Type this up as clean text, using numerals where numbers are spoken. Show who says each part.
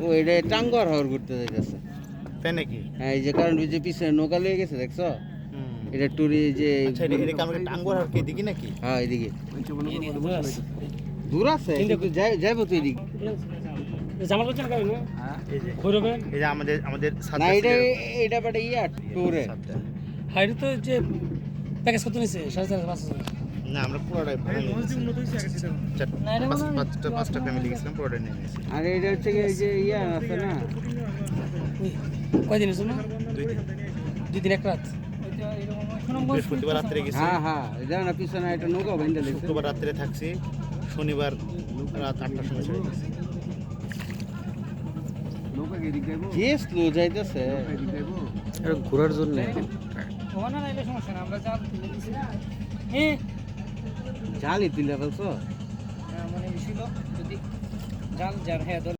Speaker 1: ও এটা টাঙ্গুয়ার হাওর ঘুরতে যাইতেছে
Speaker 2: তাই নাকি?
Speaker 1: হ্যাঁ এই যে কারণ ওই যে পিছনে নৌকা লয়ে গেছে দেখছো এটা টুরি যে
Speaker 2: আচ্ছা এটা আমাকে টাঙ্গুয়ার হাওর কি এদিকে নাকি?
Speaker 1: হ্যাঁ এদিকে দূর আছে কিন্তু যাইবো তো এদিকে
Speaker 3: জামাল বলছেন কেন না
Speaker 2: এই যে
Speaker 3: ভৈরবে
Speaker 2: এই যে আমাদের
Speaker 1: না এটা বাটে ইয়া টুরে
Speaker 3: হাইরে তো যে প্যাকেজ কত নিছে 4.5
Speaker 2: না আমরা পুরোটাই ভাড়া নিয়েছি পাঁচটা ফ্যামিলি গেছিলাম পুরোটাই নিয়ে নিয়েছি
Speaker 1: আর এটা হচ্ছে কি এই যে ইয়া আছে না
Speaker 3: কয়দিনের জন্য
Speaker 2: দুই দিন
Speaker 3: 2 দিন এক রাত
Speaker 2: বৃহস্পতিবার রাত্রে গেছি
Speaker 1: হ্যাঁ হ্যাঁ এটা না পিছনে একটা নৌকা বাইন্দা লেছে
Speaker 2: শুক্রবার রাত্রে থাকছি শনিবার রাত 8টার সময় ছেড়ে গেছি
Speaker 1: নৌকা কি দিক যাইবো যে স্লো যাইতেছে
Speaker 2: এটা ঘোরার জন্য
Speaker 3: ওখানে নাইলে সমস্যা না আমরা জাল তুলে দিছি না হ্যাঁ
Speaker 1: জালি তুলে ফেলছো
Speaker 3: মানে ছিল যদি জাল যার হ্যাঁ